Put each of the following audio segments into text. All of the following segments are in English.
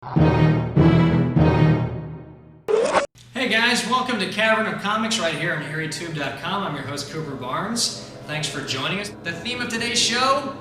Hey guys, welcome to Cavern of Comics right here on EerieTube.com. I'm your host, Cooper Barnes. Thanks for joining us. The theme of today's show,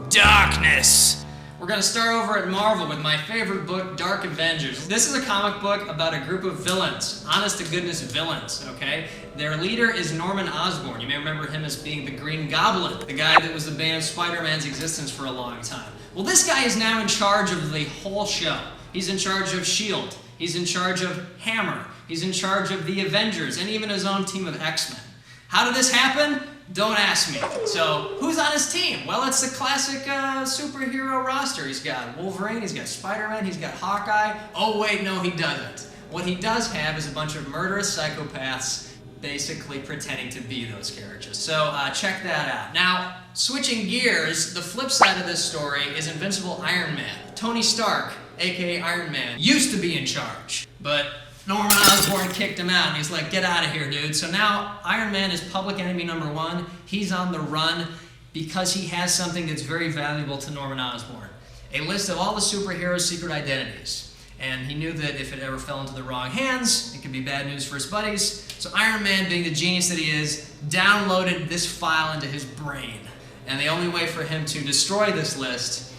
darkness. We're going to start over at Marvel with my favorite book, Dark Avengers. This is a comic book about a group of villains, honest-to-goodness villains, okay? Their leader is Norman Osborn. You may remember him as being the Green Goblin, the guy that was the bane of Spider-Man's existence for a long time. Well, this guy is now in charge of the whole show. He's in charge of S.H.I.E.L.D. He's in charge of Hammer. He's in charge of the Avengers and even his own team of X-Men. How did this happen? Don't ask me. So, who's on his team? Well, it's the classic superhero roster. He's got Wolverine, he's got Spider-Man, he's got Hawkeye. Oh wait, no he doesn't. What he does have is a bunch of murderous psychopaths basically pretending to be those characters. So, check that out. Now, switching gears, the flip side of this story is Invincible Iron Man. Tony Stark, aka Iron Man, used to be in charge, but Norman Osborn kicked him out and he's like, get out of here, dude. So now Iron Man is public enemy number one. He's on the run because he has something that's very valuable to Norman Osborn. A list of all the superheroes' secret identities. And he knew that if it ever fell into the wrong hands, it could be bad news for his buddies. So Iron Man, being the genius that he is, downloaded this file into his brain. And the only way for him to destroy this list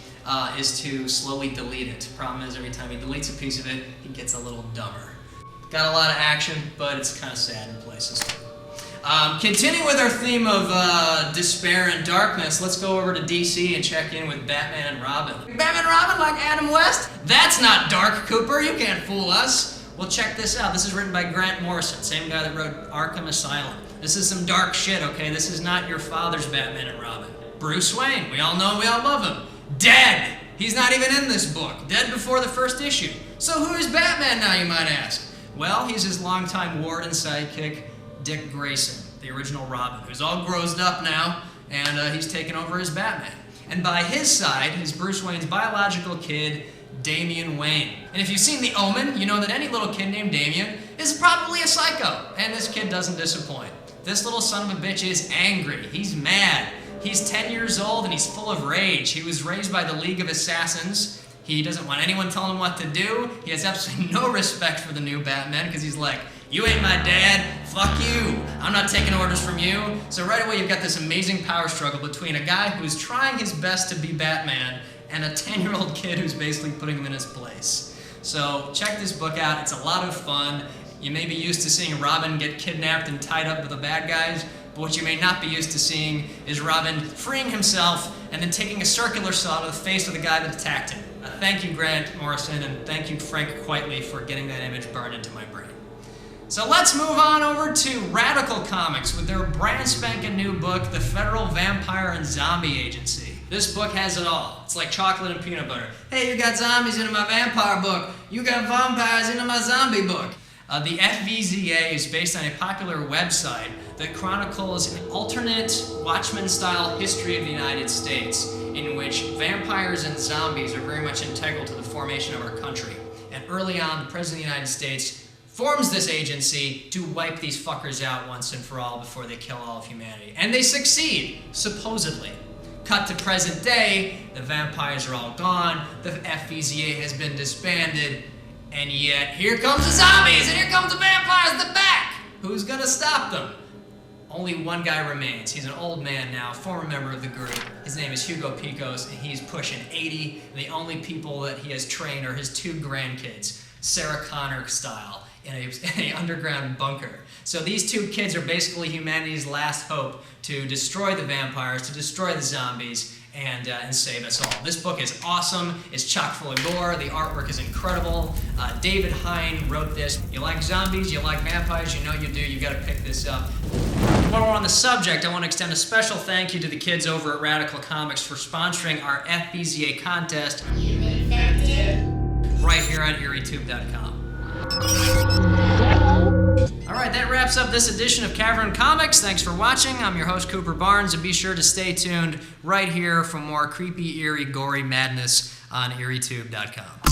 is to slowly delete it. Problem is, every time he deletes a piece of it, he gets a little dumber. Got a lot of action, but it's kind of sad in places too. Continuing with our theme of despair and darkness, let's go over to DC and check in with Batman and Robin. Batman and Robin like Adam West? That's not dark, Cooper. You can't fool us. Well, check this out. This is written by Grant Morrison, same guy that wrote Arkham Asylum. This is some dark shit, okay? This is not your father's Batman and Robin. Bruce Wayne, we all know him, we all love him. Dead! He's not even in this book. Dead before the first issue. So who is Batman now, you might ask? Well, he's his longtime ward and sidekick, Dick Grayson, the original Robin, who's all grown up now, and he's taken over as Batman. And by his side is Bruce Wayne's biological kid, Damian Wayne. And if you've seen The Omen, you know that any little kid named Damian is probably a psycho, and this kid doesn't disappoint. This little son of a bitch is angry. He's mad. He's 10 years old and he's full of rage. He was raised by the League of Assassins. He doesn't want anyone telling him what to do. He has absolutely no respect for the new Batman because he's like, you ain't my dad, fuck you. I'm not taking orders from you. So right away you've got this amazing power struggle between a guy who's trying his best to be Batman and a 10-year-old kid who's basically putting him in his place. So check this book out. It's a lot of fun. You may be used to seeing Robin get kidnapped and tied up with the bad guys, but what you may not be used to seeing is Robin freeing himself and then taking a circular saw to the face of the guy that attacked him. Thank you, Grant Morrison, and thank you, Frank Quitely, for getting that image burned into my brain. So let's move on over to Radical Comics with their brand spanking new book, The Federal Vampire and Zombie Agency. This book has it all. It's like chocolate and peanut butter. Hey, you got zombies into my vampire book. You got vampires into my zombie book. The FVZA is based on a popular website that chronicles an alternate Watchmen-style history of the United States in which vampires and zombies are very much integral to the formation of our country. And early on, the President of the United States forms this agency to wipe these fuckers out once and for all before they kill all of humanity. And they succeed, supposedly. Cut to present day, the vampires are all gone, the FVZA has been disbanded, and yet, here comes the zombies, and here comes the vampires, the back! Who's gonna stop them? Only one guy remains. He's an old man now, former member of the group. His name is Hugo Picos, and he's pushing 80. And the only people that he has trained are his two grandkids, Sarah Connor style, in a underground bunker. So these two kids are basically humanity's last hope to destroy the vampires, to destroy the zombies, and save us all. This book is awesome. It's chock full of gore. The artwork is incredible. David Hine wrote this. You like zombies, you like vampires, you know you do. You gotta pick this up. While we're on the subject, I want to extend a special thank you to the kids over at Radical Comics for sponsoring our FVZA contest right here on EerieTube.com. Alright, that wraps up this edition of Cavern Comics. Thanks for watching. I'm your host, Cooper Barnes, and be sure to stay tuned right here for more creepy, eerie, gory madness on EerieTube.com.